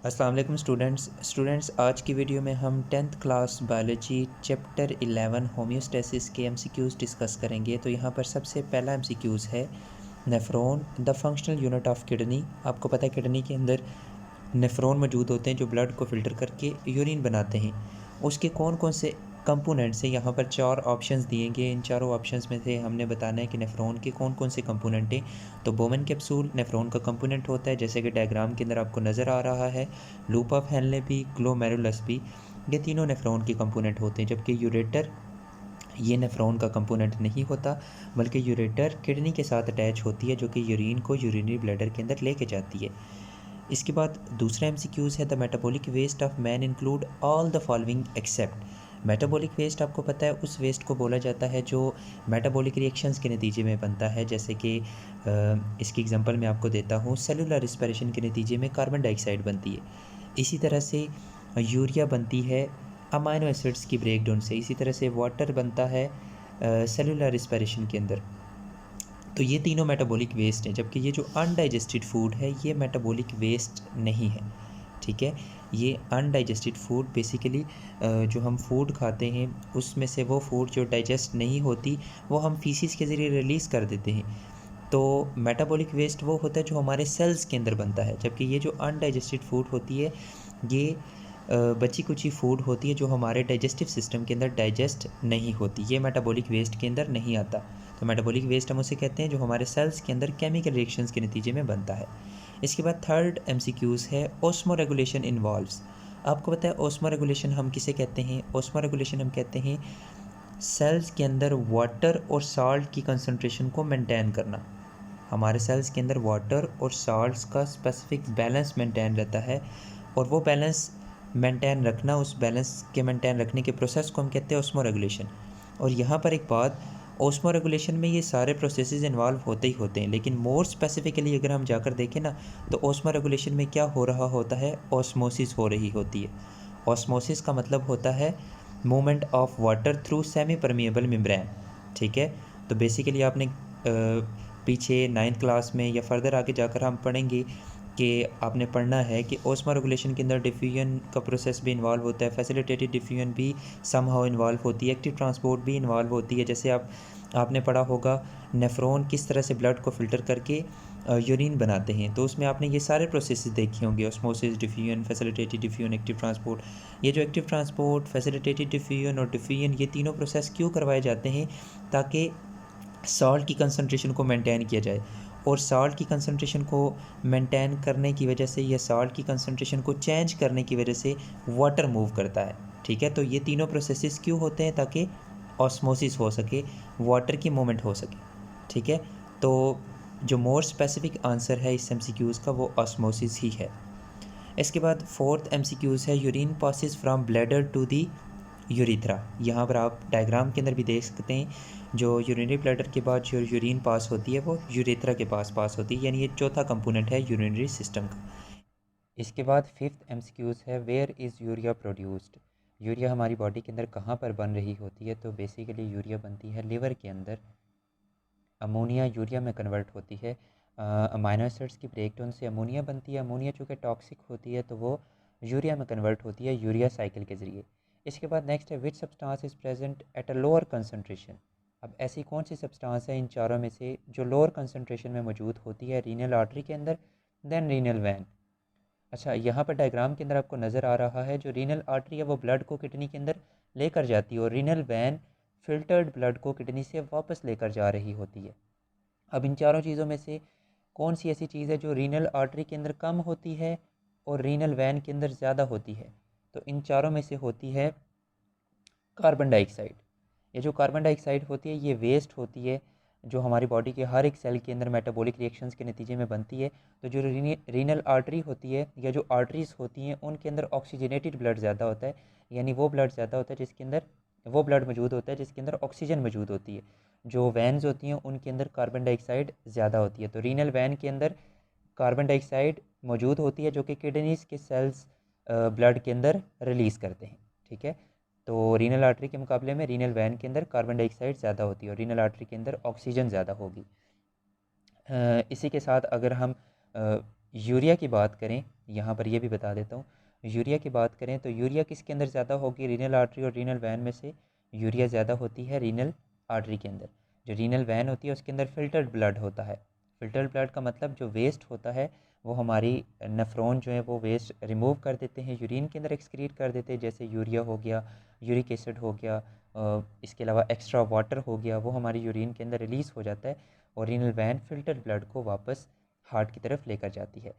अस्सलाम वालेकुम स्टूडेंट्स आज की वीडियो में हम 10th class biology chapter 11 homeostasis के एमसीक्यूज़ डिस्कस करेंगे। तो यहाँ पर सबसे पहला एमसीक्यूज़ है nephron the functional unit of kidney. आपको पता है किडनी के अंदर नेफ्रॉन मौजूद होते हैं जो ब्लड को फ़िल्टर करके यूरिन बनाते हैं। उसके कौन कौन से कंपोनेंट्स हैं, यहाँ पर 4 ऑप्शंस दिए गए। इन चारों ऑप्शंस में से हमने बताना है कि नेफ्रॉन के कौन कौन से कंपोनेंट हैं। तो बोमेन कैप्सूल नेफ्रॉन का कंपोनेंट होता है, जैसे कि डायग्राम के अंदर आपको नज़र आ रहा है। लूप ऑफ हेनले भी, ग्लोमेरुलस भी, ये तीनों नेफ्रॉन के कंपोनेंट होते हैं। जबकि यूरेटर ये नेफ्रॉन का कंपोनेंट नहीं होता, बल्कि यूरेटर किडनी के साथ अटैच होती है, जो कि यूरिन को यूरिनरी ब्लैडर के अंदर लेके जाती है। इसके बाद दूसरा एमसीक्यूज़ है the metabolic waste of man include all the following except. Metabolic waste आपको पता है उस वेस्ट को बोला जाता है जो मेटाबॉलिक रिएक्शंस के नतीजे में बनता है। जैसे कि इसकी एग्जांपल मैं आपको देता हूँ, सेलुलर रिस्पिरेशन के नतीजे में कार्बन डाइऑक्साइड बनती है। इसी तरह से यूरिया बनती है अमाइनो एसिड्स की ब्रेकडाउन से। इसी तरह से वाटर बनता है सेलुलर रिस्पिरेशन के अंदर। तो ये तीनों मेटाबॉलिक वेस्ट हैं, जबकि ये जो अनडाइजेस्टेड फूड है ये मेटाबॉलिक वेस्ट नहीं है। ठीक है, ये अनडाइजेस्टेड फूड बेसिकली जो हम फूड खाते हैं उसमें से वो फूड जो डाइजेस्ट नहीं होती वो हम फीसिस के ज़रिए रिलीज़ कर देते हैं। तो मेटाबॉलिक वेस्ट वो होता है जो हमारे सेल्स के अंदर बनता है, जबकि ये जो अनडाइजेस्टेड फूड होती है ये बची कुची फूड होती है जो हमारे डाइजेस्टिव सिस्टम के अंदर डाइजेस्ट नहीं होती। ये मेटाबॉलिक वेस्ट के अंदर नहीं आता। तो मेटाबॉलिक वेस्ट हम उसे कहते हैं जो हमारे सेल्स के अंदर केमिकल रिएक्शंस के नतीजे में बनता है। इसके बाद थर्ड एमसीक्यूज़ है ऑस्मो रेगुलेशन इन्वॉल्व्स। आपको पता है ऑस्मो रेगुलेशन हम किसे कहते हैं? ऑस्मो रेगुलेशन हम कहते हैं सेल्स के अंदर वाटर और साल्ट की कंसनट्रेशन को मेंटेन करना। हमारे सेल्स के अंदर वाटर और साल्ट्स का स्पेसिफिक बैलेंस मेंटेन रहता है, और वो बैलेंस मेंटेन रखना, उस बैलेंस के मेंटेन रखने के प्रोसेस को हम कहते हैं ऑस्मो रेगुलेशन। और यहाँ पर एक बात, ऑस्मो रेगुलेशन में ये सारे प्रोसेसेस इन्वॉल्व होते ही होते हैं, लेकिन मोर स्पेसिफिकली अगर हम जाकर देखें ना तो ऑस्मो रेगुलेशन में क्या हो रहा होता है, ऑस्मोसिस हो रही होती है। ऑस्मोसिस का मतलब होता है movement of water through semi permeable membrane. ठीक है, तो बेसिकली आपने पीछे 9th क्लास में या फर्दर आगे जाकर हम पढ़ेंगे कि आपने पढ़ना है कि ऑस्मो रेगुलेशन के अंदर डिफ्यूजन का प्रोसेस भी इन्वॉल्व होता है, फैसिलिटेटेड डिफ्यूजन भी समहाउ इन्वॉल्व होती है, एक्टिव ट्रांसपोर्ट भी इन्वॉल्व होती है। जैसे आपने पढ़ा होगा नेफ्रॉन किस तरह से ब्लड को फ़िल्टर करके यूरिन बनाते हैं, तो उसमें आपने ये सारे प्रोसेसेस देखे होंगे, osmosis, diffusion, facilitated diffusion, active transport. ये जो एक्टिव ट्रांसपोर्ट, फैसिलिटेटेड डिफ्यूजन और डिफ्यूजन, ये तीनों प्रोसेस क्यों करवाए जाते हैं? ताकि सॉल्ट की कंसंट्रेशन को मेंटेन किया जाए, और सॉल्ट की कंसंट्रेशन को मेंटेन करने की वजह से या सॉल्ट की कंसंट्रेशन को चेंज करने की वजह से वाटर मूव करता है। ठीक है, तो ये तीनों प्रोसेसेस क्यों होते हैं? ताकि ऑस्मोसिस हो सके, वाटर की मूवमेंट हो सके। ठीक है, तो जो मोर स्पेसिफिक आंसर है इस एमसीक्यूज़ का वो ऑस्मोसिस ही है। इसके बाद फोर्थ एमसीक्यूज़ है urine passes from bladder to the urethra. यहाँ पर आप डायग्राम के अंदर भी देख सकते हैं, जो यूरिनरी ब्लैडर के बाद जो यूरिन पास होती है वो यूरेथ्रा के पास होती है, यानी ये चौथा कंपोनेंट है यूरिनरी सिस्टम का। इसके बाद फिफ्थ एमसीक्यूज़ है where is urea produced. Urea हमारी बॉडी के अंदर कहाँ पर बन रही होती है? तो बेसिकली यूरिया बनती है लिवर के अंदर, अमोनिया यूरिया में कन्वर्ट होती है। अमाइनो एसिड्स की ब्रेकडाउन से अमोनिया बनती है। अमोनिया चूँकि टॉक्सिक होती है तो वो यूरिया में कन्वर्ट होती है यूरिया साइकिल के ज़रिए। इसके बाद नेक्स्ट है which substance is present at a lower concentration. अब ऐसी कौन सी सब्सटेंस है इन चारों में से जो लोअर कंसनट्रेशन में मौजूद होती है? रीनल आर्टरी के अंदर, देन रीनल वैन। अच्छा, यहाँ पर डायग्राम के अंदर आपको नज़र आ रहा है जो रीनल आर्टरी है वो ब्लड को किडनी के अंदर लेकर जाती है, और रीनल वैन फिल्टर्ड ब्लड को किडनी से वापस लेकर जा रही होती है। अब इन चारों चीज़ों में से कौन सी ऐसी चीज़ है जो रीनल आर्टरी के अंदर कम होती है और रीनल वैन के अंदर ज़्यादा होती है? तो इन चारों में से होती है कार्बन डाइऑक्साइड। ये जो कार्बन डाइऑक्साइड होती है ये वेस्ट होती है जो हमारी बॉडी के हर एक सेल के अंदर मेटाबॉलिक रिएक्शंस के नतीजे में बनती है। तो जो रीनल आर्टरी होती है या जो आर्टरीज होती हैं उनके अंदर ऑक्सीजनेटेड ब्लड ज़्यादा होता है, यानी वो ब्लड ज़्यादा होता है जिसके अंदर वो ब्लड मौजूद होता है जिसके अंदर ऑक्सीजन मौजूद होती है। जो वैन्स होती हैं उनके अंदर कार्बन डाइऑक्साइड ज़्यादा होती है। तो रीनल वैन के अंदर कार्बन डाइऑक्साइड मौजूद होती है जो कि किडनीज के सेल्स ब्लड के अंदर रिलीज़ करते हैं। ठीक है, तो रीनल आर्टरी के मुकाबले में रीनल वैन के अंदर कार्बन डाइऑक्साइड ज़्यादा होती है और रीनल आर्टरी के अंदर ऑक्सीजन ज़्यादा होगी। इसी के साथ अगर हम यूरिया की बात करें, यहाँ पर ये भी बता देता हूँ, यूरिया की बात करें तो यूरिया किसके अंदर ज़्यादा होगी, रीनल आर्टरी और रीनल वैन में से यूरिया ज़्यादा होती है रीनल आर्टरी के अंदर। जो रीनल वैन होती है उसके अंदर फ़िल्टर्ड ब्लड होता है। फ़िल्टर्ड ब्लड का मतलब जो वेस्ट होता है वो हमारी नेफ्रॉन जो है वो वेस्ट रिमूव कर देते हैं, यूरिन के अंदर एक्सक्रीट कर देते हैं, जैसे यूरिया हो गया, यूरिक एसिड हो गया, इसके अलावा एक्स्ट्रा वाटर हो गया, वो हमारी यूरिन के अंदर रिलीज़ हो जाता है और रीनल वैन फ़िल्टर्ड ब्लड को वापस हार्ट की तरफ लेकर जाती है।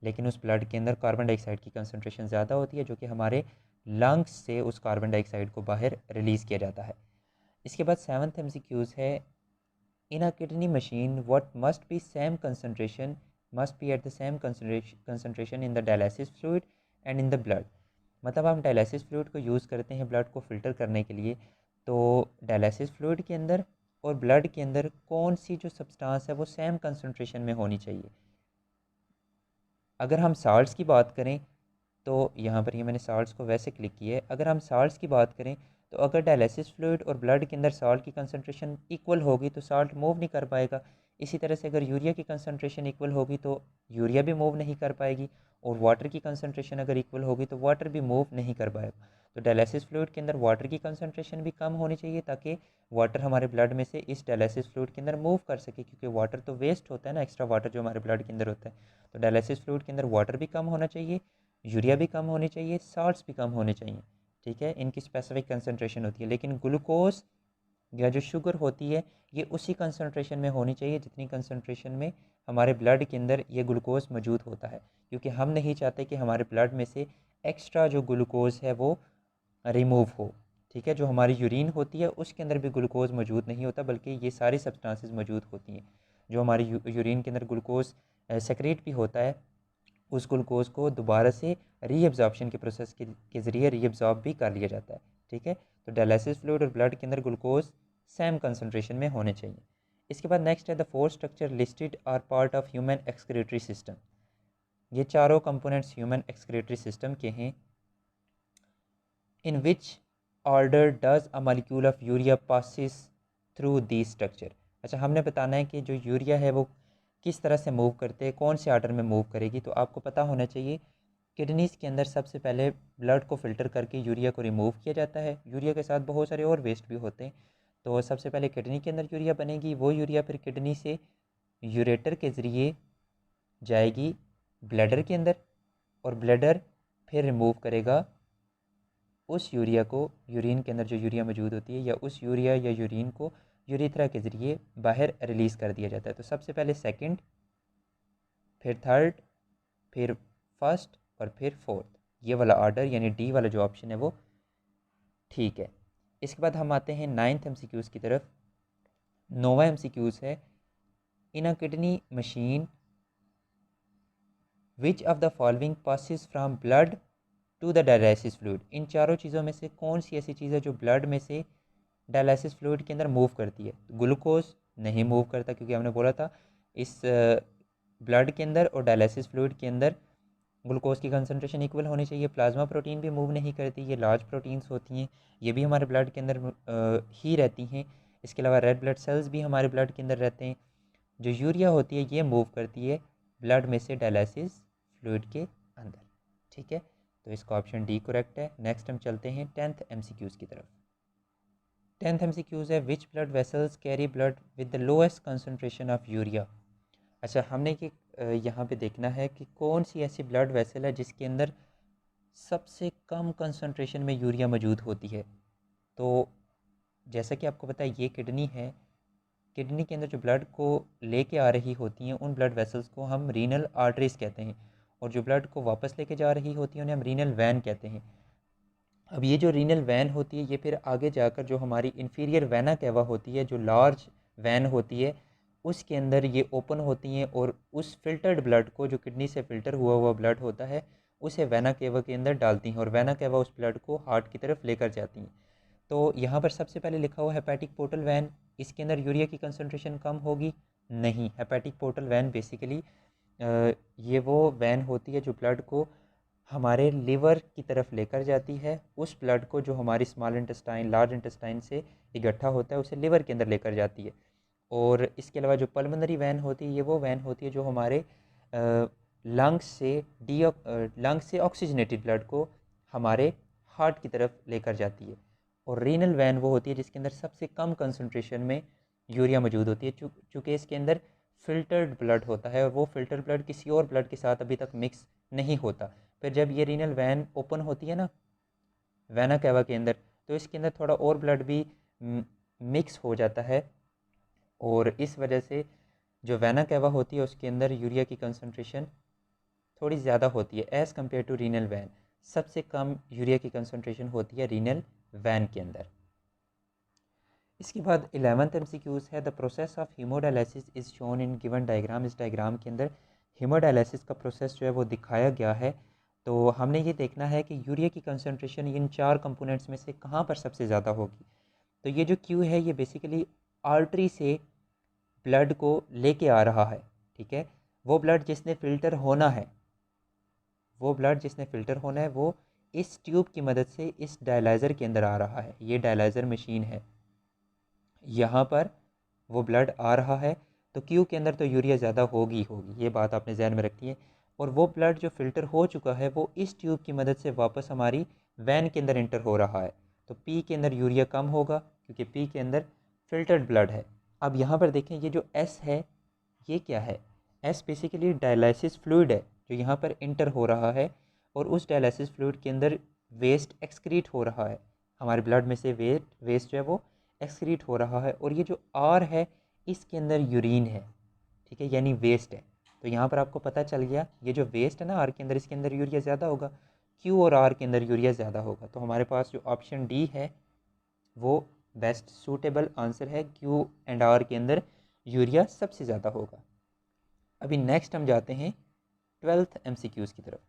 लेकिन उस ब्लड के अंदर कार्बन डाइऑक्साइड की कंसनट्रेशन ज़्यादा होती है, जो कि हमारे लंग्स से उस कार्बन डाइऑक्साइड को बाहर रिलीज़ किया जाता है। इसके बाद सेवन्थ एमसीक्यूज़ है, in a kidney machine what must be same concentration must be at the same concentration in the dialysis fluid and in the blood. मतलब हम डायलिसिस फ्लूइड को यूज़ करते हैं ब्लड को फ़िल्टर करने के लिए, तो डायलिसिस फ्लूइड के अंदर और ब्लड के अंदर कौन सी जो सब्सटेंस है वो सेम कंसनट्रेशन में होनी चाहिए। अगर हम साल्ट्स की बात करें तो यहाँ पर ये मैंने साल्ट्स को वैसे क्लिक किया है। अगर हम साल्ट्स की बात करें तो अगर डायलिसिस फ्लूइड और ब्लड के अंदर साल्ट की कंसनट्रेशन इक्वल होगी तो साल्ट मूव नहीं कर पाएगा। इसी तरह से अगर यूरिया की कंसनट्रेशन इक्वल होगी तो यूरिया भी मूव नहीं कर पाएगी, और वाटर की कंसनट्रेशन अगर इक्वल होगी तो वाटर भी मूव नहीं कर पाएगा। तो डायलिसिस फ्लूइड के अंदर वाटर की कंसनट्रेशन भी कम होनी चाहिए ताकि वाटर हमारे ब्लड में से इस डायलिसिस फ्लूइड के अंदर मूव कर सके, क्योंकि वाटर तो वेस्ट होता है ना, एक्स्ट्रा वाटर जो हमारे ब्लड के अंदर होता है। तो डायलिसिस फ्लूइड के अंदर वाटर भी कम होना चाहिए, यूरिया भी कम होनी चाहिए, साल्ट्स भी कम होने चाहिए। ठीक है, इनकी स्पेसिफिक कंसनट्रेशन होती है, लेकिन ग्लूकोज या जो शुगर होती है ये उसी कंसनट्रेशन में होनी चाहिए जितनी कंसनट्रेशन में हमारे ब्लड के अंदर ये ग्लूकोज मौजूद होता है, क्योंकि हम नहीं चाहते कि हमारे ब्लड में से एक्स्ट्रा जो ग्लूकोज है वो रिमूव हो। ठीक है, जो हमारी यूरिन होती है उसके अंदर भी ग्लूकोज मौजूद नहीं होता, बल्कि ये सारी सब्सटेंसेस मौजूद होती हैं। जो हमारी यूरिन के अंदर ग्लूकोज सेक्रेट भी होता है, उस ग्लूकोज को दोबारा से रीअब्जॉर्प्शन के प्रोसेस के ज़रिए रीअब्जॉर्ब भी कर लिया जाता है। ठीक है, तो डायलिसिस फ्लूइड और ब्लड के अंदर ग्लूकोज सेम कंसनट्रेशन में होने चाहिए। इसके बाद नेक्स्ट है the four structure listed are part of human excretory system. ये चारों कंपोनेंट्स ह्यूमन एक्सक्रीटरी सिस्टम के हैं। In which order does a molecule of urea passes through the structure. अच्छा, हमने बताना है कि जो यूरिया है वो किस तरह से मूव करते हैं, कौन से आर्डर में मूव करेगी। तो आपको पता होना चाहिए किडनीज़ के अंदर सबसे पहले ब्लड को फ़िल्टर करके यूरिया को रिमूव किया जाता है। यूरिया के साथ बहुत सारे और वेस्ट भी होते हैं। तो सबसे पहले किडनी के अंदर यूरिया बनेगी, वो यूरिया फिर किडनी से यूरेटर के ज़रिए जाएगी ब्लैडर के अंदर, और ब्लैडर फिर रिमूव करेगा उस यूरिया को, यूरिन के अंदर जो यूरिया मौजूद होती है, या उस यूरिया या यूरिन को यूरेथ्रा के ज़रिए बाहर रिलीज़ कर दिया जाता है। तो सबसे पहले सेकंड, फिर थर्ड, फिर फर्स्ट और फिर फोर्थ, ये वाला ऑर्डर यानी डी वाला जो ऑप्शन है वो ठीक है। इसके बाद हम आते हैं नाइन्थ एमसीक्यूज़ की तरफ। नोवा एमसीक्यूज़ है, in a kidney machine which of the following passes from blood to the dialysis fluid. इन चारों चीज़ों में से कौन सी ऐसी चीज़ है जो ब्लड में से डायलिसिस फ्लूइड के अंदर मूव करती है। ग्लूकोज नहीं मूव करता, क्योंकि हमने बोला था इस ब्लड के अंदर और डायलिसिस फ्लूइड के अंदर ग्लूकोज की कंसनट्रेशन इक्वल होनी चाहिए। प्लाज्मा प्रोटीन भी मूव नहीं करती, ये लार्ज प्रोटीन्स होती हैं, ये भी हमारे ब्लड के अंदर ही रहती हैं। इसके अलावा रेड ब्लड सेल्स भी हमारे ब्लड के अंदर रहते हैं। जो यूरिया होती है ये मूव करती है ब्लड में से डायलिसिस फ्लूइड के अंदर। ठीक है, तो इसका ऑप्शन डी करेक्ट है। नेक्स्ट हम चलते हैं 10th एमसीक्यूज़ की तरफ। 10th एमसीक्यूज़ है, which blood vessels carry blood with the lowest concentration of urea. अच्छा, हमने कि यहाँ पे देखना है कि कौन सी ऐसी ब्लड वेसल है जिसके अंदर सबसे कम कंसंट्रेशन में यूरिया मौजूद होती है। तो जैसा कि आपको पता है ये किडनी है, किडनी के अंदर जो ब्लड को लेके आ रही होती हैं उन ब्लड वेसल्स को हम रीनल आर्टरीज कहते हैं, और जो ब्लड को वापस लेके जा रही होती हैं उन्हें हम रीनल वैन कहते हैं। अब ये जो रीनल वैन होती है ये फिर आगे जाकर जो हमारी इन्फीरियर वैना कैवा होती है, जो लार्ज वैन होती है, उसके अंदर ये ओपन होती हैं और उस फिल्टर्ड ब्लड को, जो किडनी से फ़िल्टर हुआ हुआ ब्लड होता है, उसे वैना केवा के अंदर डालती हैं, और वैना केवा उस ब्लड को हार्ट की तरफ लेकर जाती हैं। तो यहाँ पर सबसे पहले लिखा हुआ हेपेटिक पोर्टल वैन, इसके अंदर यूरिया की कंसनट्रेशन कम होगी नहीं। हेपेटिक पोर्टल वैन बेसिकली ये वो वैन होती है जो ब्लड को हमारे लिवर की तरफ लेकर जाती है। उस ब्लड को जो हमारी स्मॉल इंटेस्टाइन, लार्ज इंटेस्टाइन से इकट्ठा होता है उसे लिवर के अंदर लेकर जाती है। और इसके अलावा जो पल्मोनरी वैन होती है ये वो वैन होती है जो हमारे लंग्स से ऑक्सीजनेटेड ब्लड को हमारे हार्ट की तरफ लेकर जाती है। और रीनल वैन वो होती है जिसके अंदर सबसे कम कंसंट्रेशन में यूरिया मौजूद होती है, चूँकि इसके अंदर फ़िल्टर्ड ब्लड होता है और वो फ़िल्टर ब्लड किसी और ब्लड के साथ अभी तक मिक्स नहीं होता। फिर जब ये रीनल वैन ओपन होती है ना वैना कैवा के अंदर, तो इसके अंदर थोड़ा और ब्लड भी मिक्स हो जाता है, और इस वजह से जो वैना कैवा होती है उसके अंदर यूरिया की कंसंट्रेशन थोड़ी ज़्यादा होती है as compare to renal vein. सबसे कम यूरिया की कंसंट्रेशन होती है रीनल वैन के अंदर। इसके बाद 11th MCQs है the process of haemodialysis is shown in given diagram. इस डायग्राम के अंदर हीमोडायलिसिस का प्रोसेस जो है वो दिखाया गया है। तो हमने ये देखना है कि यूरिया की कंसंट्रेशन इन 4 कंपोनेंट्स में से कहाँ पर सबसे ज़्यादा होगी। तो ये जो क्यू है ये बेसिकली आर्टरी से ब्लड को लेके आ रहा है, ठीक है। वो ब्लड जिसने फ़िल्टर होना है, वो इस ट्यूब की मदद से इस डायलाइज़र के अंदर आ रहा है। ये डायलाइज़र मशीन है, यहाँ पर वो ब्लड आ रहा है, तो क्यू के अंदर तो यूरिया ज़्यादा होगी, ये बात आपने जहन में रखनी है। और वो ब्लड जो फ़िल्टर हो चुका है वो इस ट्यूब की मदद से वापस हमारी वैन के अंदर इंटर हो रहा है, तो पी के अंदर यूरिया कम होगा क्योंकि पी के अंदर फ़िल्टर्ड ब्लड है। अब यहाँ पर देखें ये जो एस है ये क्या है, एस बेसिकली डायलिसिस फ्लूइड है जो यहाँ पर इंटर हो रहा है, और उस डायलिसिस फ्लूइड के अंदर वेस्ट एक्सक्रीट हो रहा है, हमारे ब्लड में से वेस्ट जो है वो एक्सक्रीट हो रहा है। और ये जो आर है इसके अंदर यूरिन है, ठीक है, यानी वेस्ट है। तो यहाँ पर आपको पता चल गया ये जो वेस्ट है ना आर के अंदर, इसके अंदर यूरिया ज़्यादा होगा, क्यू और आर के अंदर यूरिया ज़्यादा होगा। तो हमारे पास जो ऑप्शन डी है वो बेस्ट सूटेबल आंसर है, क्यू एंड आर के अंदर यूरिया सबसे ज़्यादा होगा। अभी नेक्स्ट हम जाते हैं 12th MCQs की तरफ।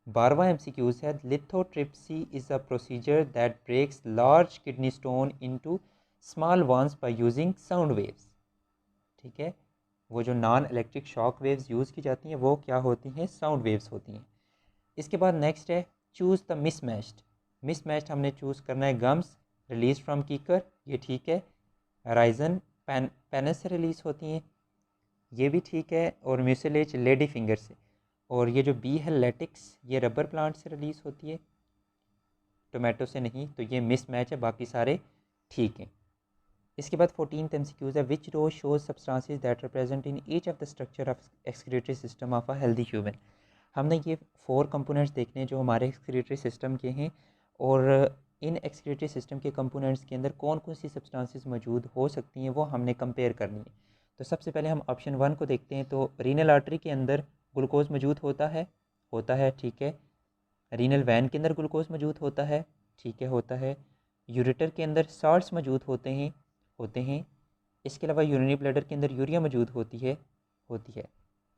12वां MCQs है lithotripsy is a procedure that breaks large kidney stone into small ones by using sound waves, ठीक है। वो जो non electric shock waves use की जाती हैं वो क्या होती हैं, साउंड वेव्स होती हैं। इसके बाद नेक्स्ट है चूज़ द मिसमैच्ड हमने चूज़ करना है गम्स रिलीज फ्रॉम कीकर, ये ठीक है। राइजन पेनस से रिलीज़ होती हैं, ये भी ठीक है। और म्यूसिलेज लेडी फिंगर से। और ये जो बी है लेटिक्स, ये रबर प्लांट से रिलीज़ होती है, टोमेटो से नहीं। तो ये मिसमैच है, बाकी सारे ठीक हैं। इसके बाद 14th MCQs है which row shows substances that are present in each of the structure of excretory system of a healthy human. हमने ये 4 कंपोनेंट्स देखने हैं जो हमारे एक्सक्रीटरी सिस्टम के हैं, और इन एक्सक्रीटरी सिस्टम के कंपोनेंट्स के अंदर कौन कौन सी सब्सटेंसेस मौजूद हो सकती हैं वो हमने कंपेयर करनी है। तो सबसे पहले हम ऑप्शन 1 को देखते हैं। तो रीनल आर्टरी के अंदर ग्लूकोज मौजूद होता है, ठीक है। रीनल वैन के अंदर ग्लूकोज मौजूद होता है, ठीक है, होता है। यूरेटर के अंदर साल्ट्स मौजूद होते हैं। इसके अलावा यूरिनरी ब्लैडर के अंदर यूरिया मौजूद होती है,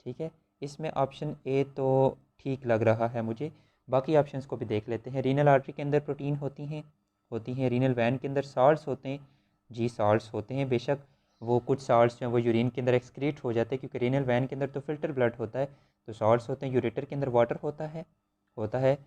ठीक है। इसमें ऑप्शन ए तो ठीक लग रहा है मुझे, बाकी ऑप्शंस को भी देख लेते हैं। रीनल आर्टरी के अंदर प्रोटीन होती हैं। रीनल वैन के अंदर साल्ट्स होते हैं, जी साल्ट्स होते हैं। बेशक वो कुछ साल्ट्स जो हैं वो यूरिन के अंदर एक्सक्रीट हो जाते हैं क्योंकि रीनल वैन के अंदर तो फिल्टर ब्लड होता है, तो साल्ट्स होते हैं। यूरेटर के अंदर वाटर होता है।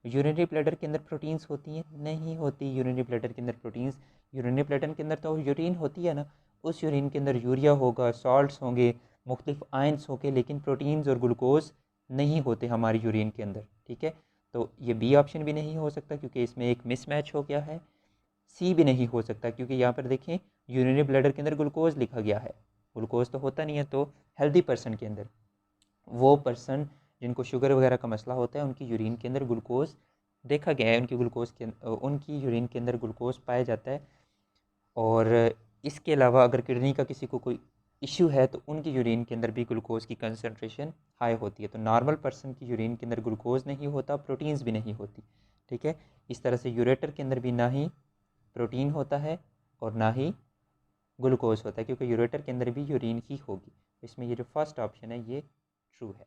यूरिनरी ब्लैडर के अंदर प्रोटीन्स होती हैं, नहीं होती यूरिनरी ब्लैडर के अंदर प्रोटीन्स। यूरिनरी ब्लैडर के अंदर तो यूरिन होती है ना, उस यूरिन के अंदर यूरिया होगा, सॉल्ट्स होंगे, मुख्तलिफ आयंस होंगे, लेकिन प्रोटीन्स और ग्लूकोज नहीं होते हमारी यूरिन के अंदर, ठीक है। तो ये बी ऑप्शन भी नहीं हो सकता क्योंकि इसमें एक मिसमैच हो गया है। सी भी नहीं हो सकता क्योंकि यहाँ पर देखें यूरिनरी ब्लैडर के अंदर ग्लूकोज लिखा गया है, ग्लूकोज तो होता नहीं है। तो हेल्दी पर्सन के अंदर, वो पर्सन जिनको शुगर वगैरह का मसला होता है उनकी यूरिन के अंदर ग्लूकोज देखा गया है, उनकी यूरिन के अंदर ग्लूकोज पाया जाता है। और इसके अलावा अगर किडनी का किसी को कोई इशू है तो उनकी यूरिन के अंदर भी ग्लूकोज की कंसंट्रेशन हाई होती है। तो नॉर्मल पर्सन की यूरिन के अंदर ग्लूकोज नहीं होता, प्रोटीन्स भी नहीं होती, ठीक है। इस तरह से यूरेटर के अंदर भी ना ही प्रोटीन होता है और ना ही ग्लूकोज होता है क्योंकि यूरेटर के अंदर भी यूरिन ही होगी। इसमें ये जो फर्स्ट ऑप्शन है ये ट्रू है।